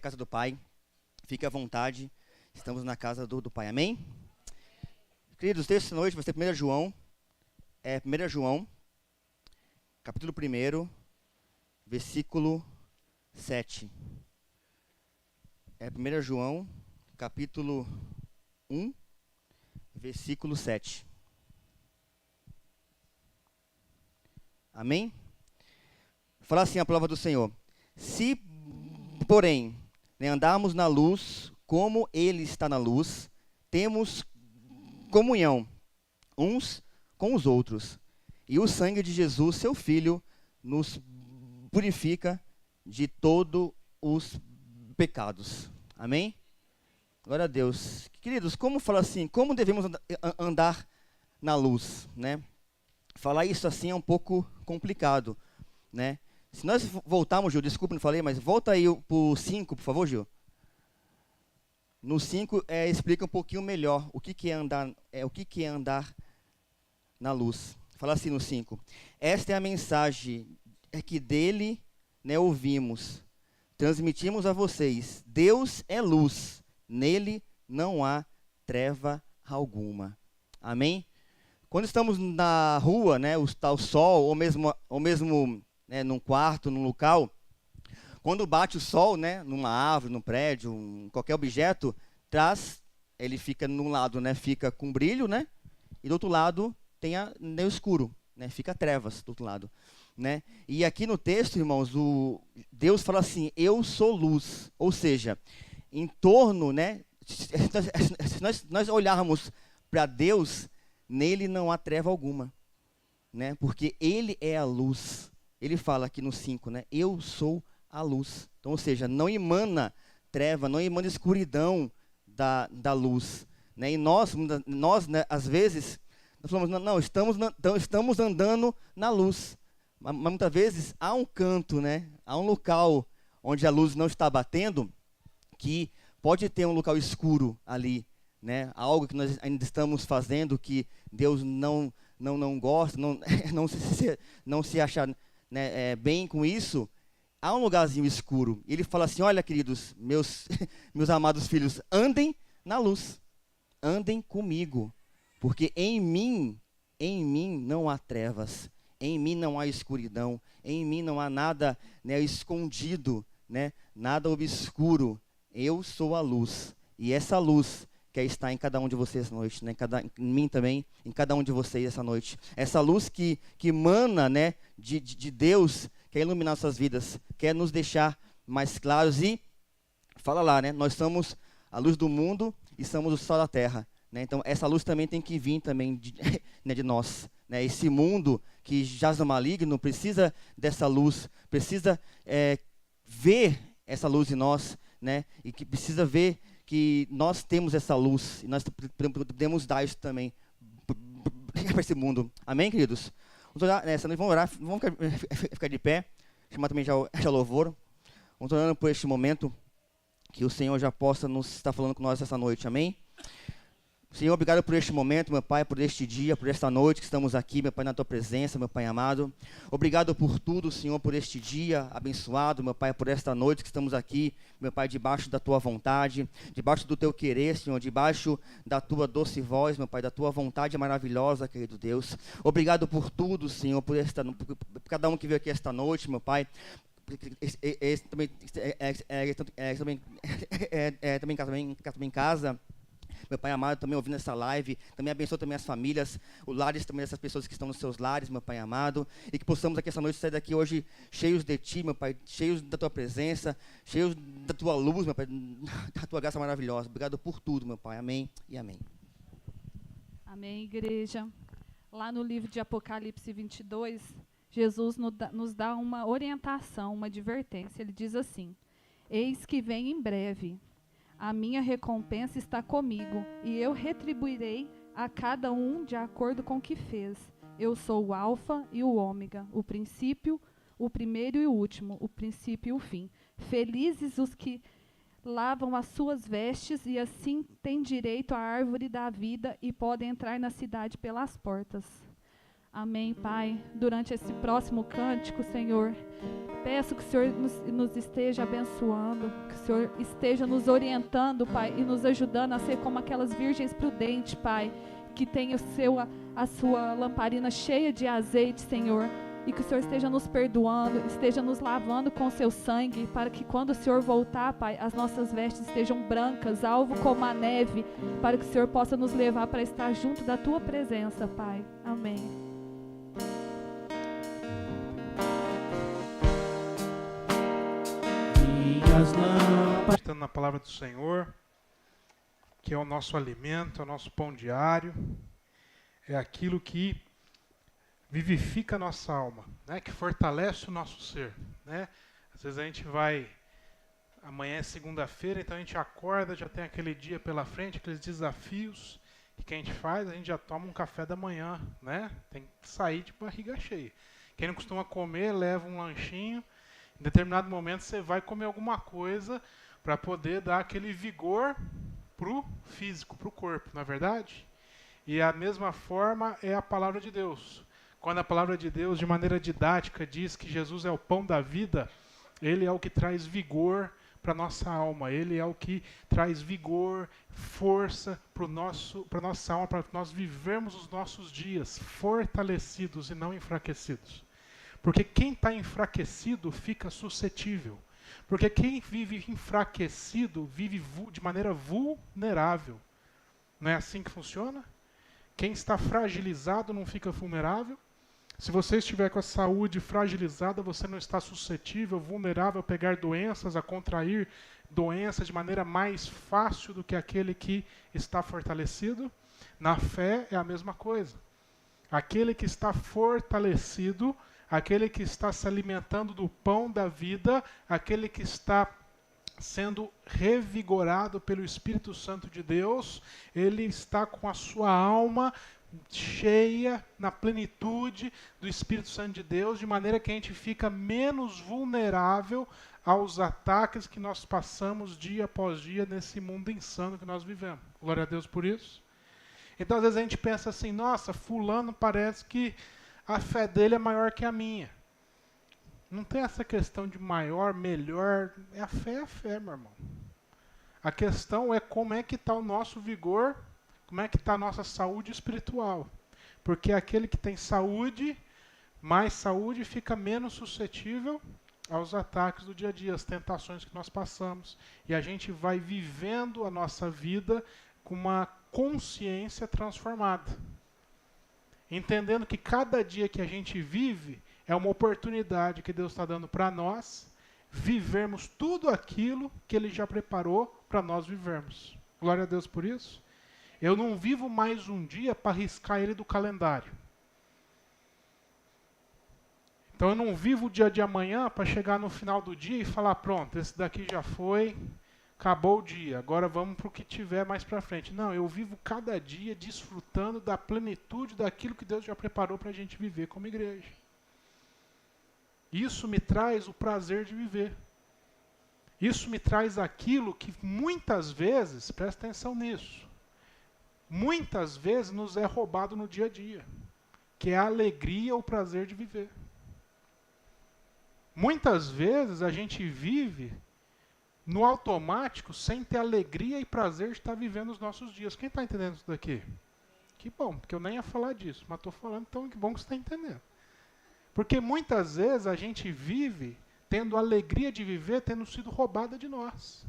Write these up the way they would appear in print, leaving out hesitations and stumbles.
casa do Pai, fique à vontade. Estamos na casa do Pai. Amém? Queridos, o texto de noite vai ser 1 João. 1 João, capítulo 1, versículo 7. 1 João, capítulo 1, versículo 7. Amém? Fala assim a palavra do Senhor. Se, porém, andarmos na luz, como Ele está na luz, temos comunhão uns com os outros. E o sangue de Jesus, seu Filho, nos purifica de todos os pecados. Amém? Glória a Deus. Queridos, como fala assim, como devemos andar na luz, né? Falar isso assim é um pouco complicado, né? Se nós voltarmos, Gil, desculpa, não falei, mas volta aí para o 5, por favor, Gil. No 5 explica um pouquinho melhor o que é andar na luz. Fala assim no 5. Esta é a mensagem que dele, né, ouvimos, transmitimos a vocês. Deus é luz, nele não há treva alguma. Amém? Quando estamos na rua, né, está o sol, ou mesmo né, num quarto, num local, quando bate o sol, né, numa árvore, num prédio, qualquer objeto, ele fica num lado, né, fica com brilho, né, e do outro lado tem o escuro, né, fica trevas do outro lado, né. E aqui no texto, irmãos, Deus fala assim: eu sou luz, ou seja, em torno, né, se nós olharmos para Deus, nele não há treva alguma, né, porque Ele é a luz. Ele fala aqui no 5, né, eu sou a luz. Então, ou seja, não emana treva, não emana escuridão da luz, né? E nós né, às vezes, nós falamos, não, estamos andando na luz. Mas muitas vezes há um canto, né? Há um local onde a luz não está batendo, que pode ter um local escuro ali, né? Algo que nós ainda estamos fazendo que Deus não gosta, não se acha, né, bem com isso. Há um lugarzinho escuro. Ele fala assim: olha, queridos, meus amados filhos, andem na luz. Andem comigo. Porque em mim não há trevas. Em mim não há escuridão. Em mim não há nada, né, escondido, né, nada obscuro. Eu sou a luz. E essa luz quer estar em cada um de vocês essa noite, né, em mim também, em cada um de vocês essa noite. Essa luz que emana, né, de Deus, quer iluminar nossas vidas, quer nos deixar mais claros. E fala lá, né? Nós somos a luz do mundo e somos o sal da terra, né? Então essa luz também tem que vir também né, de nós, né? Esse mundo que jaz no maligno precisa dessa luz, precisa ver essa luz em nós, né? E que precisa ver que nós temos essa luz e nós podemos dar isso também para esse mundo. Amém, queridos? Vamos orar, vamos ficar de pé, chamar também já o louvor. Vamos orando por este momento, que o Senhor já possa nos estar falando com nós essa noite, amém? Senhor, obrigado por este momento, meu Pai, por este dia, por esta noite que estamos aqui, meu Pai, na Tua presença, meu Pai amado. Obrigado por tudo, Senhor, por este dia abençoado, meu Pai, por esta noite que estamos aqui, meu Pai, debaixo da Tua vontade, debaixo do Teu querer, Senhor, debaixo da Tua doce voz, meu Pai, da Tua vontade maravilhosa, querido Deus. Obrigado por tudo, Senhor, por cada um que veio aqui esta noite, meu Pai. Também em casa, meu Pai amado, também ouvindo essa live, também abençoa também as famílias, os lares também dessas pessoas que estão nos seus lares, meu Pai amado, e que possamos aqui essa noite sair daqui hoje cheios de Ti, meu Pai, cheios da Tua presença, cheios da Tua luz, meu Pai, da Tua graça maravilhosa. Obrigado por tudo, meu Pai, amém e amém. Amém, igreja. Lá no livro de Apocalipse 22, Jesus nos dá uma orientação, uma advertência. Ele diz assim: eis que vem em breve. A minha recompensa está comigo, e eu retribuirei a cada um de acordo com o que fez. Eu sou o Alfa e o Ômega, o princípio, o primeiro e o último, o princípio e o fim. Felizes os que lavam as suas vestes e assim têm direito à árvore da vida e podem entrar na cidade pelas portas. Amém, Pai. Durante esse próximo cântico, Senhor, peço que o Senhor nos esteja abençoando, que o Senhor esteja nos orientando, Pai, e nos ajudando a ser como aquelas virgens prudentes, Pai, que tem a sua lamparina cheia de azeite, Senhor, e que o Senhor esteja nos perdoando, esteja nos lavando com o seu sangue, para que quando o Senhor voltar, Pai, as nossas vestes estejam brancas, alvo como a neve, para que o Senhor possa nos levar para estar junto da tua presença, Pai. Amém. Estando na palavra do Senhor, que é o nosso alimento, é o nosso pão diário, é aquilo que vivifica a nossa alma, né? Que fortalece o nosso ser, né? Às vezes a gente vai, amanhã é segunda-feira, então a gente acorda, já tem aquele dia pela frente, aqueles desafios, e que a gente faz, a gente já toma um café da manhã, né? Tem que sair de barriga cheia. Quem não costuma comer, leva um lanchinho. Em determinado momento você vai comer alguma coisa para poder dar aquele vigor pro físico, pro corpo, não é verdade? E a mesma forma é a palavra de Deus. Quando a palavra de Deus, de maneira didática, diz que Jesus é o pão da vida, ele é o que traz vigor para a nossa alma, ele é o que traz vigor, força para a nossa alma, para nós vivermos os nossos dias fortalecidos e não enfraquecidos. Porque quem está enfraquecido fica suscetível. Porque quem vive enfraquecido vive de maneira vulnerável. Não é assim que funciona? Quem está fragilizado não fica vulnerável. Se você estiver com a saúde fragilizada, você não está suscetível, vulnerável a pegar doenças, a contrair doenças de maneira mais fácil do que aquele que está fortalecido. Na fé é a mesma coisa. Aquele que está fortalecido, aquele que está se alimentando do pão da vida, aquele que está sendo revigorado pelo Espírito Santo de Deus, ele está com a sua alma cheia na plenitude do Espírito Santo de Deus, de maneira que a gente fica menos vulnerável aos ataques que nós passamos dia após dia nesse mundo insano que nós vivemos. Glória a Deus por isso. Então, às vezes a gente pensa assim, nossa, fulano parece que a fé dele é maior que a minha. Não tem essa questão de maior, melhor. A fé, meu irmão. A questão é como é que está o nosso vigor, como é que está a nossa saúde espiritual. Porque aquele que tem saúde, mais saúde, fica menos suscetível aos ataques do dia a dia, às tentações que nós passamos. E a gente vai vivendo a nossa vida com uma consciência transformada. Entendendo que cada dia que a gente vive é uma oportunidade que Deus está dando para nós vivermos tudo aquilo que Ele já preparou para nós vivermos. Glória a Deus por isso. Eu não vivo mais um dia para riscar ele do calendário. Então eu não vivo o dia de amanhã para chegar no final do dia e falar, pronto, esse daqui já foi, acabou o dia, agora vamos para o que tiver mais para frente. Não, eu vivo cada dia desfrutando da plenitude daquilo que Deus já preparou para a gente viver como igreja. Isso me traz o prazer de viver. Isso me traz aquilo que muitas vezes, presta atenção nisso, muitas vezes nos é roubado no dia a dia, que é a alegria, o prazer de viver. Muitas vezes a gente vive no automático, sem ter alegria e prazer de estar vivendo os nossos dias. Quem está entendendo isso daqui? Que bom, porque eu nem ia falar disso, mas estou falando, então que bom que você está entendendo. Porque muitas vezes a gente vive tendo a alegria de viver, tendo sido roubada de nós.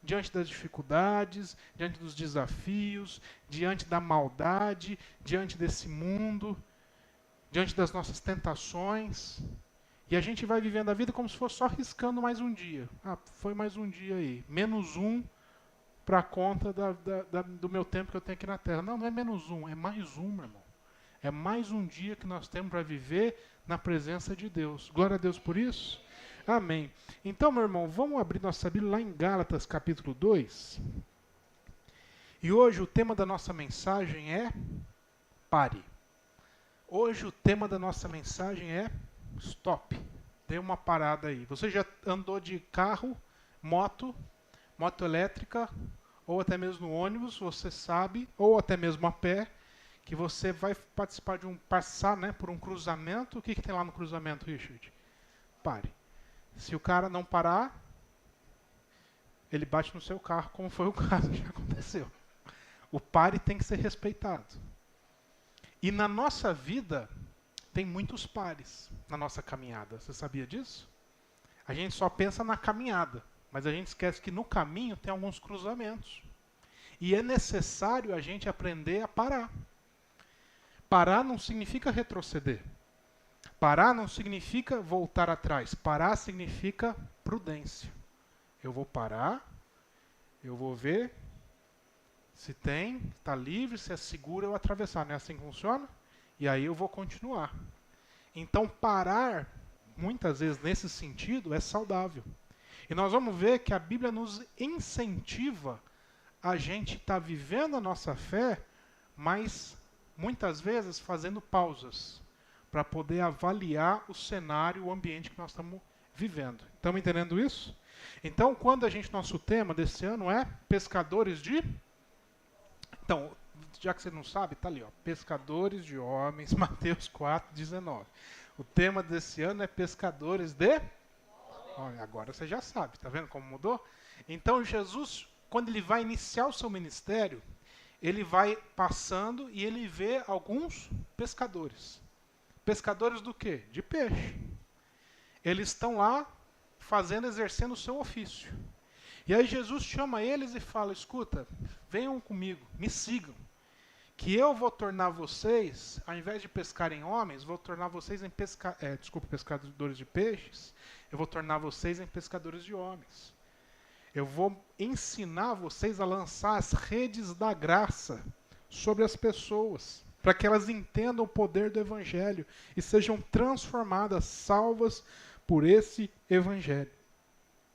Diante das dificuldades, diante dos desafios, diante da maldade, diante desse mundo, diante das nossas tentações. E a gente vai vivendo a vida como se fosse só riscando mais um dia. Ah, foi mais um dia aí. Menos um para a conta do meu tempo que eu tenho aqui na Terra. Não, não é menos um, é mais um, meu irmão. É mais um dia que nós temos para viver na presença de Deus. Glória a Deus por isso. Amém. Então, meu irmão, vamos abrir nossa Bíblia lá em Gálatas, capítulo 2. E hoje o tema da nossa mensagem é pare. Hoje o tema da nossa mensagem é stop. Dê uma parada aí. Você já andou de carro, moto elétrica, ou até mesmo no ônibus, você sabe, ou até mesmo a pé, que você vai participar de passar, né, por um cruzamento. O que tem lá no cruzamento, Richard? Pare. Se o cara não parar, ele bate no seu carro, como foi o caso que aconteceu. O pare tem que ser respeitado. E na nossa vida, tem muitos pares na nossa caminhada. Você sabia disso? A gente só pensa na caminhada, mas a gente esquece que no caminho tem alguns cruzamentos. E é necessário a gente aprender a parar. Parar não significa retroceder. Parar não significa voltar atrás. Parar significa prudência. Eu vou parar, eu vou ver se está livre, se é seguro eu atravessar. Não é assim que funciona? E aí eu vou continuar. Então parar, muitas vezes nesse sentido, é saudável. E nós vamos ver que a Bíblia nos incentiva a gente estar vivendo a nossa fé, mas muitas vezes fazendo pausas para poder avaliar o cenário, o ambiente que nós estamos vivendo. Estamos entendendo isso? Então, nosso tema desse ano é pescadores de... Então, já que você não sabe, está ali, ó, pescadores de homens, Mateus 4:19. O tema desse ano é pescadores de... Olha, agora você já sabe, está vendo como mudou? Então, Jesus, quando ele vai iniciar o seu ministério, ele vai passando e ele vê alguns pescadores. Pescadores do quê? De peixe. Eles estão lá exercendo o seu ofício. E aí Jesus chama eles e fala, escuta, venham comigo, me sigam, que eu vou tornar vocês, ao invés de pescarem homens, vou tornar vocês em pescadores de peixes, eu vou tornar vocês em pescadores de homens. Eu vou ensinar vocês a lançar as redes da graça sobre as pessoas, para que elas entendam o poder do Evangelho e sejam transformadas, salvas por esse Evangelho.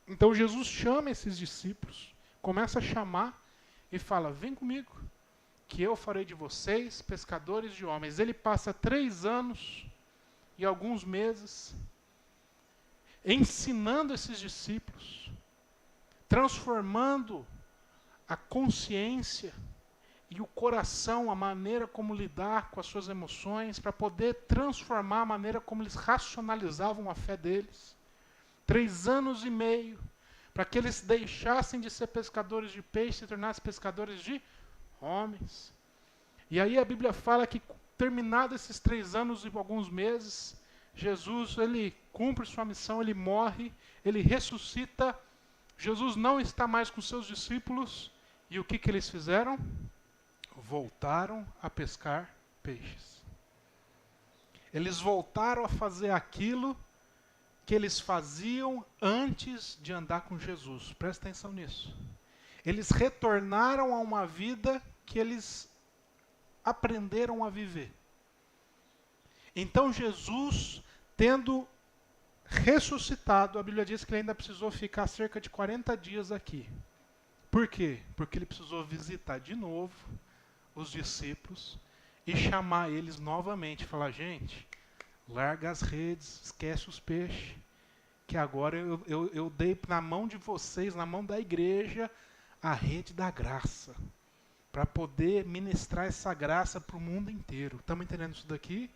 Então Jesus chama esses discípulos, começa a chamar e fala, vem comigo, que eu farei de vocês pescadores de homens. Ele passa 3 anos e alguns meses ensinando esses discípulos, transformando a consciência e o coração, a maneira como lidar com as suas emoções, para poder transformar a maneira como eles racionalizavam a fé deles. 3 anos e meio, para que eles deixassem de ser pescadores de peixe e se tornassem pescadores de homens. E aí a Bíblia fala que, terminados esses 3 anos e alguns meses, Jesus, ele cumpre sua missão, ele morre, ele ressuscita. Jesus não está mais com seus discípulos. E o que eles fizeram? Voltaram a pescar peixes. Eles voltaram a fazer aquilo que eles faziam antes de andar com Jesus. Presta atenção nisso. Eles retornaram a uma vida que eles aprenderam a viver. Então Jesus, tendo ressuscitado, a Bíblia diz que ele ainda precisou ficar cerca de 40 dias aqui. Por quê? Porque ele precisou visitar de novo os discípulos e chamar eles novamente. Falar, gente, larga as redes, esquece os peixes, que agora eu dei na mão de vocês, na mão da igreja, a rede da graça, para poder ministrar essa graça para o mundo inteiro. Estamos entendendo isso daqui?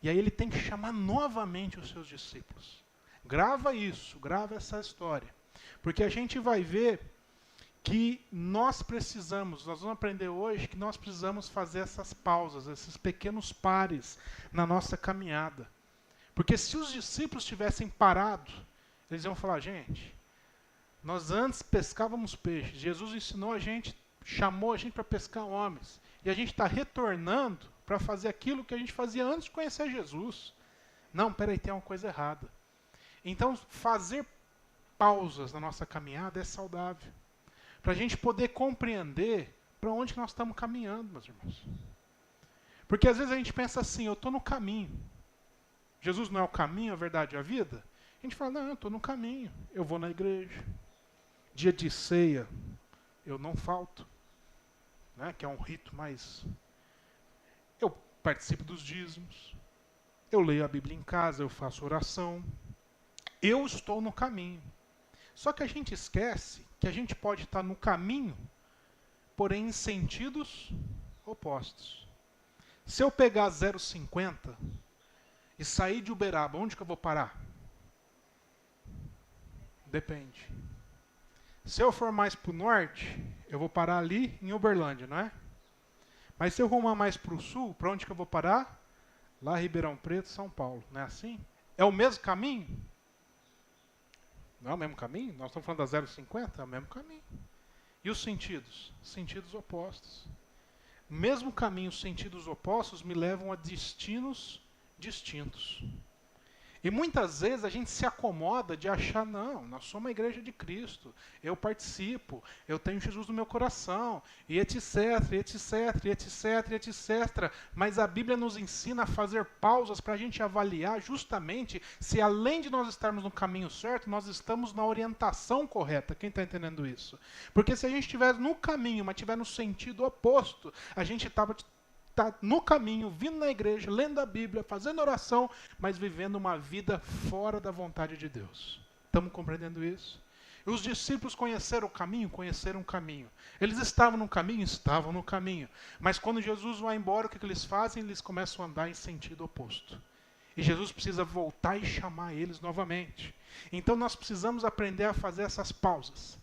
E aí ele tem que chamar novamente os seus discípulos. Grava isso, grava essa história. Porque a gente vai ver que nós vamos aprender hoje que nós precisamos fazer essas pausas, esses pequenos pares na nossa caminhada. Porque se os discípulos tivessem parado, eles iam falar, gente, nós antes pescávamos peixes, Jesus ensinou a gente, chamou a gente para pescar homens, e a gente está retornando para fazer aquilo que a gente fazia antes de conhecer Jesus. Não, peraí, tem uma coisa errada. Então, fazer pausas na nossa caminhada é saudável, para a gente poder compreender para onde nós estamos caminhando, meus irmãos. Porque às vezes a gente pensa assim, eu estou no caminho. Jesus não é o caminho, a verdade e a vida? A gente fala, não, eu estou no caminho, eu vou na igreja. Dia de ceia, eu não falto, né, que é um rito mais... Eu participo dos dízimos, eu leio a Bíblia em casa, eu faço oração. Eu estou no caminho. Só que a gente esquece que a gente pode estar no caminho, porém em sentidos opostos. Se eu pegar 0,50 e sair de Uberaba, onde que eu vou parar? Depende. Se eu for mais para o norte, eu vou parar ali em Uberlândia, não é? Mas se eu rumar mais para o sul, para onde que eu vou parar? Lá Ribeirão Preto, São Paulo. Não é assim? É o mesmo caminho? Não é o mesmo caminho? Nós estamos falando da 0,50? É o mesmo caminho. E os sentidos? Sentidos opostos. Mesmo caminho, sentidos opostos me levam a destinos distintos. E muitas vezes a gente se acomoda de achar, não, nós somos uma igreja de Cristo, eu participo, eu tenho Jesus no meu coração, e etc, etc, etc, etc. Mas a Bíblia nos ensina a fazer pausas para a gente avaliar justamente se além de nós estarmos no caminho certo, nós estamos na orientação correta. Quem está entendendo isso? Porque se a gente estiver no caminho, mas estiver no sentido oposto, a gente está no caminho, vindo na igreja, lendo a Bíblia, fazendo oração, mas vivendo uma vida fora da vontade de Deus. Estamos compreendendo isso? E os discípulos conheceram o caminho? Conheceram o caminho. Eles estavam no caminho? Estavam no caminho. Mas quando Jesus vai embora, o que eles fazem? Eles começam a andar em sentido oposto. E Jesus precisa voltar e chamar eles novamente. Então nós precisamos aprender a fazer essas pausas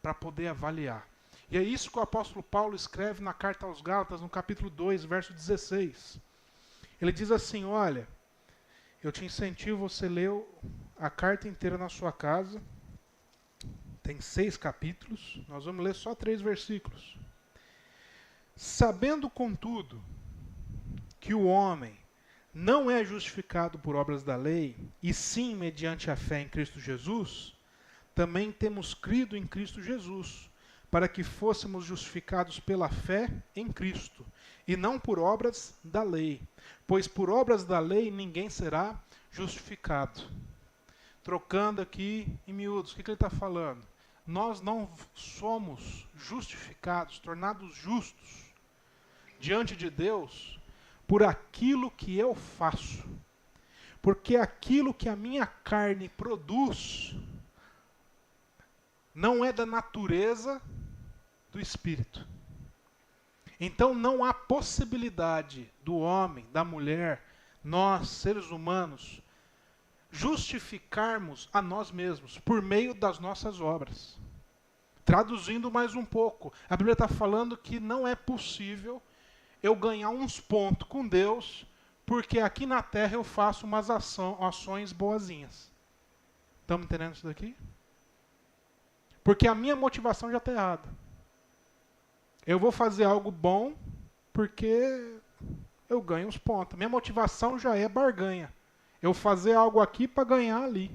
para poder avaliar. E é isso que o apóstolo Paulo escreve na carta aos Gálatas, no capítulo 2, verso 16. Ele diz assim, olha, eu te incentivo você ler a carta inteira na sua casa. Tem 6 capítulos, nós vamos ler só 3 versículos. Sabendo, contudo, que o homem não é justificado por obras da lei, e sim mediante a fé em Cristo Jesus, também temos crido em Cristo Jesus, para que fôssemos justificados pela fé em Cristo, e não por obras da lei. Pois por obras da lei ninguém será justificado. Trocando aqui em miúdos, o que ele está falando? Nós não somos justificados, tornados justos diante de Deus por aquilo que eu faço. Porque aquilo que a minha carne produz não é da natureza do Espírito. Então não há possibilidade do homem, da mulher, nós, seres humanos, justificarmos a nós mesmos por meio das nossas obras. Traduzindo mais um pouco, a Bíblia está falando que não é possível eu ganhar uns pontos com Deus, porque aqui na terra eu faço umas ações boazinhas. Estamos entendendo isso daqui? Porque a minha motivação já está errada. Eu vou fazer algo bom porque eu ganho os pontos. Minha motivação já é barganha. Eu fazer algo aqui para ganhar ali.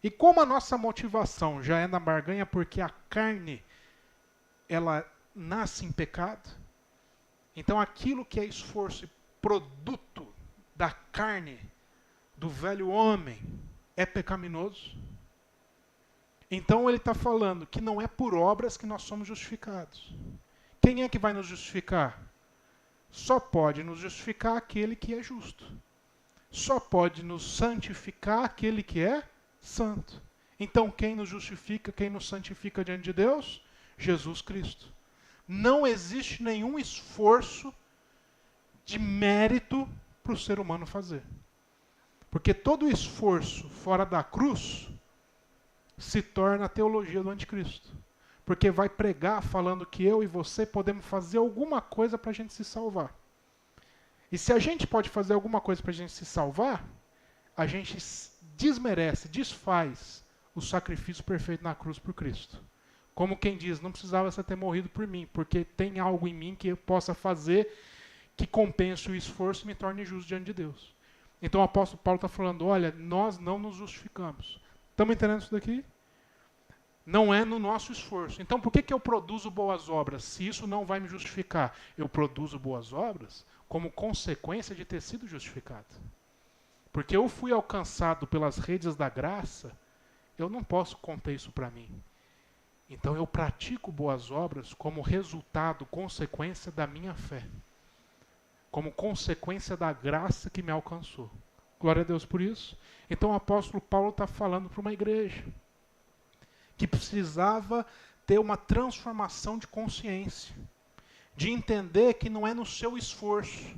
E como a nossa motivação já é na barganha porque a carne, ela nasce em pecado, então aquilo que é esforço e produto da carne, do velho homem, é pecaminoso. Então ele está falando que não é por obras que nós somos justificados. Quem é que vai nos justificar? Só pode nos justificar aquele que é justo. Só pode nos santificar aquele que é santo. Então quem nos justifica, quem nos santifica diante de Deus? Jesus Cristo. Não existe nenhum esforço de mérito para o ser humano fazer. Porque todo esforço fora da cruz se torna a teologia do anticristo. Porque vai pregar falando que eu e você podemos fazer alguma coisa para a gente se salvar. E se a gente pode fazer alguma coisa para a gente se salvar, a gente desmerece, desfaz o sacrifício perfeito na cruz por Cristo. Como quem diz, não precisava você ter morrido por mim, porque tem algo em mim que eu possa fazer que compense o esforço e me torne justo diante de Deus. Então o apóstolo Paulo está falando, olha, nós não nos justificamos. Estamos entendendo isso daqui? Não é no nosso esforço. Então por que eu produzo boas obras? Se isso não vai me justificar, eu produzo boas obras como consequência de ter sido justificado. Porque eu fui alcançado pelas redes da graça, eu não posso contar isso para mim. Então eu pratico boas obras como resultado, consequência da minha fé. Como consequência da graça que me alcançou. Glória a Deus por isso. Então o apóstolo Paulo está falando para uma igreja que precisava ter uma transformação de consciência. De entender que não é no seu esforço,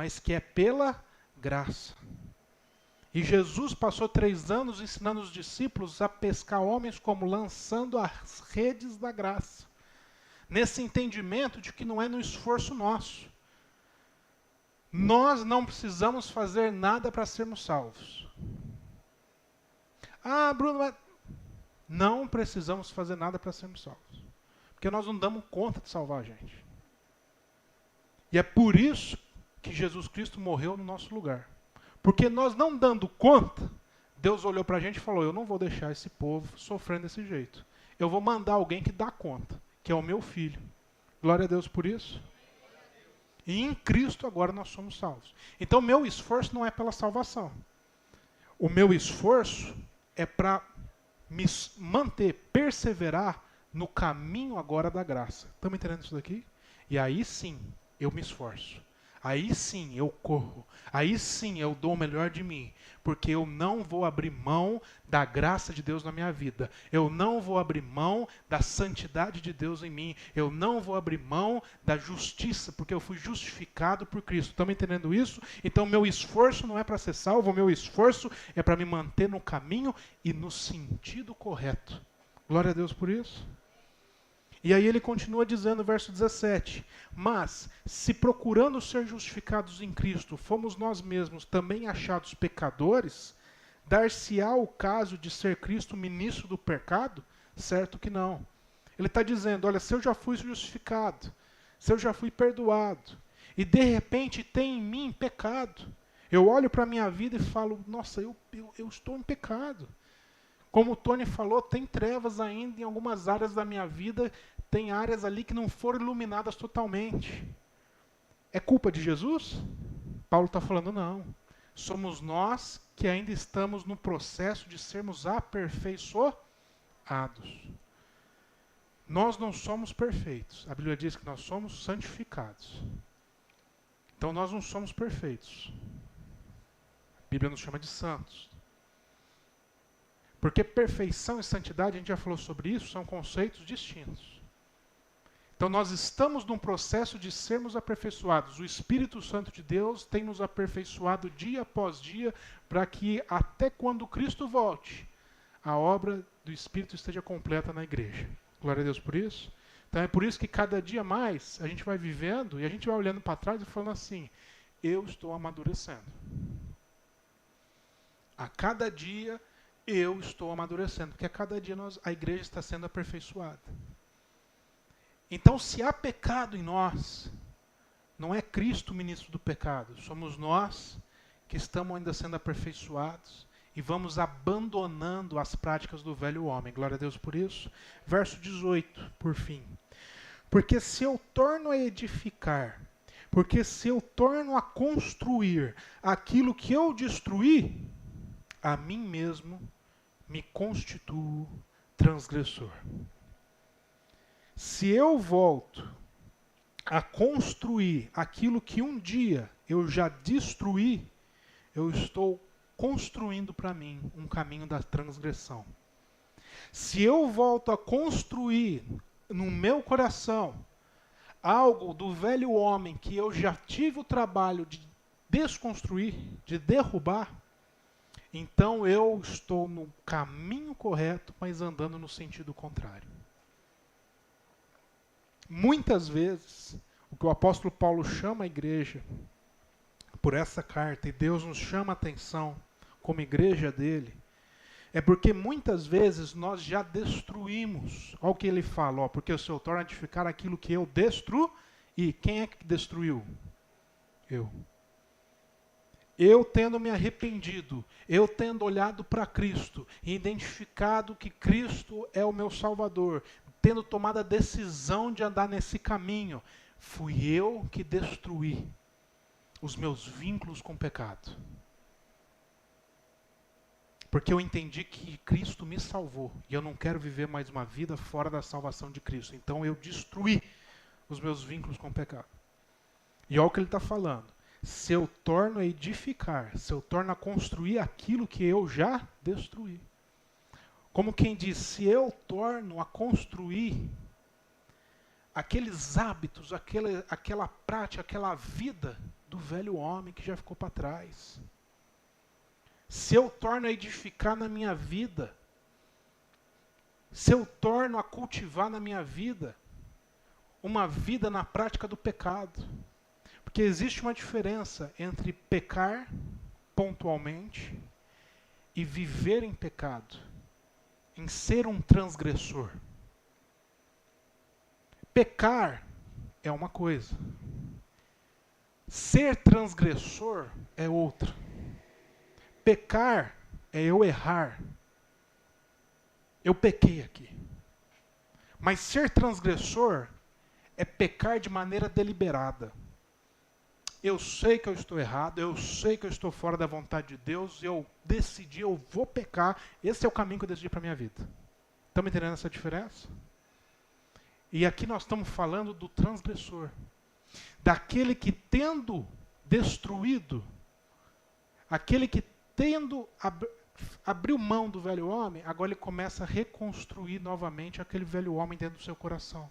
mas que é pela graça. E Jesus passou 3 anos ensinando os discípulos a pescar homens como lançando as redes da graça. Nesse entendimento de que não é no esforço nosso. Nós não precisamos fazer nada para sermos salvos. Ah, Bruno, não precisamos fazer nada para sermos salvos. Porque nós não damos conta de salvar a gente. E é por isso que Jesus Cristo morreu no nosso lugar. Porque nós não dando conta, Deus olhou para a gente e falou, eu não vou deixar esse povo sofrendo desse jeito. Eu vou mandar alguém que dá conta, que é o meu filho. Glória a Deus por isso. E em Cristo agora nós somos salvos. Então meu esforço não é pela salvação. O meu esforço é para me manter, perseverar no caminho agora da graça. Estamos entendendo isso daqui? E aí sim, eu me esforço. Aí sim eu corro. Aí sim eu dou o melhor de mim. Porque eu não vou abrir mão da graça de Deus na minha vida. Eu não vou abrir mão da santidade de Deus em mim. Eu não vou abrir mão da justiça, porque eu fui justificado por Cristo. Estão entendendo isso? Então meu esforço não é para ser salvo. O meu esforço é para me manter no caminho e no sentido correto. Glória a Deus por isso. E aí ele continua dizendo, verso 17, mas, se procurando ser justificados em Cristo, fomos nós mesmos também achados pecadores, dar-se-á o caso de ser Cristo ministro do pecado? Certo que não. Ele está dizendo, olha, se eu já fui justificado, se eu já fui perdoado, e de repente tem em mim pecado, eu olho para a minha vida e falo, nossa, eu estou em pecado. Como o Tony falou, tem trevas ainda em algumas áreas da minha vida, tem áreas ali que não foram iluminadas totalmente. É culpa de Jesus? Paulo está falando, não. Somos nós que ainda estamos no processo de sermos aperfeiçoados. Nós não somos perfeitos. A Bíblia diz que nós somos santificados. Então nós não somos perfeitos. A Bíblia nos chama de santos. Porque perfeição e santidade, a gente já falou sobre isso, são conceitos distintos. Então nós estamos num processo de sermos aperfeiçoados. O Espírito Santo de Deus tem nos aperfeiçoado dia após dia, para que até quando Cristo volte, a obra do Espírito esteja completa na igreja. Glória a Deus por isso. Então é por isso que cada dia mais a gente vai vivendo e a gente vai olhando para trás e falando assim, eu estou amadurecendo. A cada dia eu estou amadurecendo, porque a cada dia a igreja está sendo aperfeiçoada. Então, se há pecado em nós, não é Cristo o ministro do pecado, somos nós que estamos ainda sendo aperfeiçoados e vamos abandonando as práticas do velho homem. Glória a Deus por isso. Verso 18, por fim. Porque se eu torno a edificar, porque se eu torno a construir aquilo que eu destruí, a mim mesmo me constituo transgressor. Se eu volto a construir aquilo que um dia eu já destruí, eu estou construindo para mim um caminho da transgressão. Se eu volto a construir no meu coração algo do velho homem que eu já tive o trabalho de desconstruir, de derrubar, então eu estou no caminho correto, mas andando no sentido contrário. Muitas vezes, o que o apóstolo Paulo chama a igreja por essa carta, e Deus nos chama a atenção como igreja dele, é porque muitas vezes nós já destruímos. Olha o que ele fala, porque o Senhor torna a edificar aquilo que eu destruí. Quem é que destruiu? Eu. Eu tendo me arrependido, eu tendo olhado para Cristo e identificado que Cristo é o meu Salvador, tendo tomado a decisão de andar nesse caminho, fui eu que destruí os meus vínculos com o pecado. Porque eu entendi que Cristo me salvou e eu não quero viver mais uma vida fora da salvação de Cristo. Então eu destruí os meus vínculos com o pecado. E olha o que ele está falando. Se eu torno a edificar, se eu torno a construir aquilo que eu já destruí. Como quem diz, se eu torno a construir aqueles hábitos, aquela prática, aquela vida do velho homem que já ficou para trás. Se eu torno a edificar na minha vida, se eu torno a cultivar na minha vida uma vida na prática do pecado. Porque existe uma diferença entre pecar pontualmente e viver em pecado, em ser um transgressor. Pecar é uma coisa. Ser transgressor é outra. Pecar é eu errar. Eu pequei aqui. Mas ser transgressor é pecar de maneira deliberada. Eu sei que eu estou errado, eu sei que eu estou fora da vontade de Deus, eu decidi, eu vou pecar. Esse é o caminho que eu decidi para a minha vida. Estão me entendendo essa diferença? E aqui nós estamos falando do transgressor. Daquele que tendo destruído, aquele que tendo abriu mão do velho homem, agora ele começa a reconstruir novamente aquele velho homem dentro do seu coração.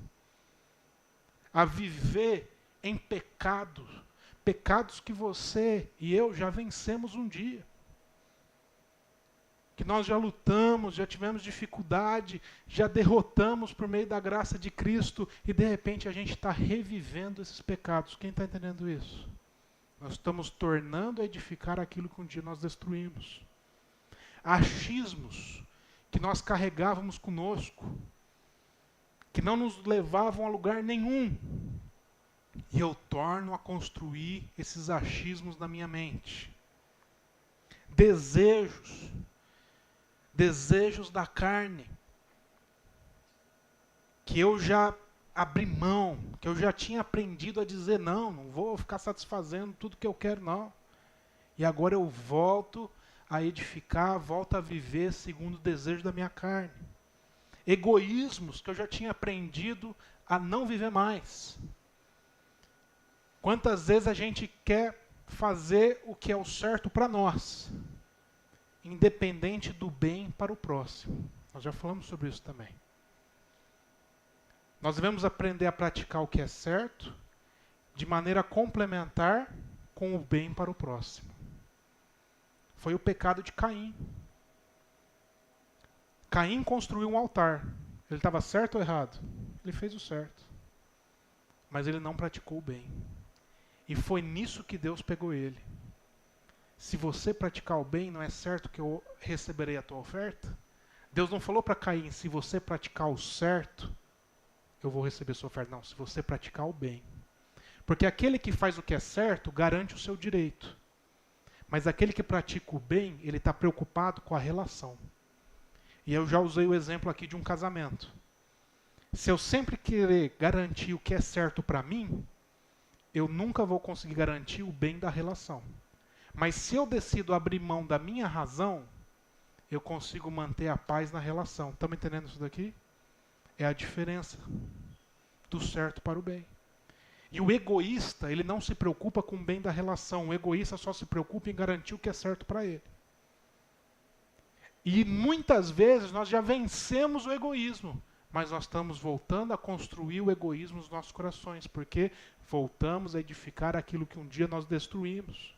A viver em pecados que você e eu já vencemos um dia. Que nós já lutamos, já tivemos dificuldade, já derrotamos por meio da graça de Cristo e de repente a gente está revivendo esses pecados. Quem está entendendo isso? Nós estamos tornando a edificar aquilo que um dia nós destruímos. Achismos que nós carregávamos conosco, que não nos levavam a lugar nenhum. E eu torno a construir esses achismos na minha mente. Desejos da carne, que eu já abri mão, que eu já tinha aprendido a dizer não vou ficar satisfazendo tudo que eu quero, não. E agora eu volto a edificar, volto a viver segundo o desejo da minha carne. Egoísmos que eu já tinha aprendido a não viver mais. Quantas vezes a gente quer fazer o que é o certo para nós, independente do bem para o próximo. Nós já falamos sobre isso também. Nós devemos aprender a praticar o que é certo de maneira complementar com o bem para o próximo. Foi o pecado de Caim. Caim construiu um altar. Ele estava certo ou errado? Ele fez o certo. Mas ele não praticou o bem. E foi nisso que Deus pegou ele. Se você praticar o bem, não é certo que eu receberei a tua oferta? Deus não falou para Caim, se você praticar o certo, eu vou receber a sua oferta. Não, se você praticar o bem. Porque aquele que faz o que é certo, garante o seu direito. Mas aquele que pratica o bem, ele está preocupado com a relação. E eu já usei o exemplo aqui de um casamento. Se eu sempre querer garantir o que é certo para mim, eu nunca vou conseguir garantir o bem da relação. Mas se eu decido abrir mão da minha razão, eu consigo manter a paz na relação. Estão me entendendo isso daqui? É a diferença do certo para o bem. E o egoísta, ele não se preocupa com o bem da relação. O egoísta só se preocupa em garantir o que é certo para ele. E muitas vezes nós já vencemos o egoísmo, mas nós estamos voltando a construir o egoísmo nos nossos corações, porque voltamos a edificar aquilo que um dia nós destruímos.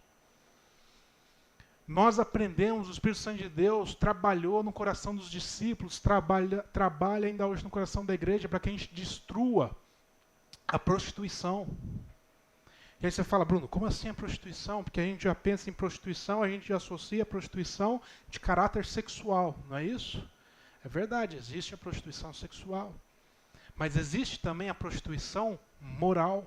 Nós aprendemos, o Espírito Santo de Deus trabalhou no coração dos discípulos, trabalha ainda hoje no coração da igreja para que a gente destrua a prostituição. E aí você fala, Bruno, como assim a prostituição? Porque a gente já pensa em prostituição, a gente já associa a prostituição de caráter sexual, não é isso? É verdade, existe a prostituição sexual. Mas existe também a prostituição moral.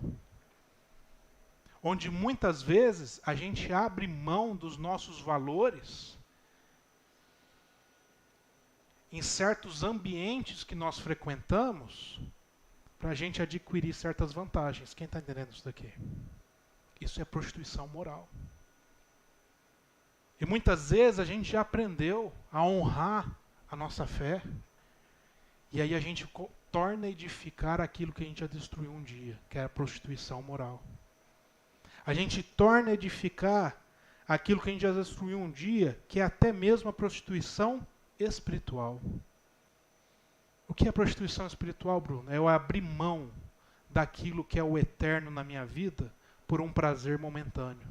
Onde muitas vezes a gente abre mão dos nossos valores em certos ambientes que nós frequentamos para a gente adquirir certas vantagens. Quem está entendendo isso daqui? Isso é prostituição moral. E muitas vezes a gente já aprendeu a honrar a nossa fé. E aí a gente torna a edificar aquilo que a gente já destruiu um dia, que é a prostituição moral. A gente torna a edificar aquilo que a gente já destruiu um dia, que é até mesmo a prostituição espiritual. O que é prostituição espiritual, Bruno? É eu abrir mão daquilo que é o eterno na minha vida por um prazer momentâneo.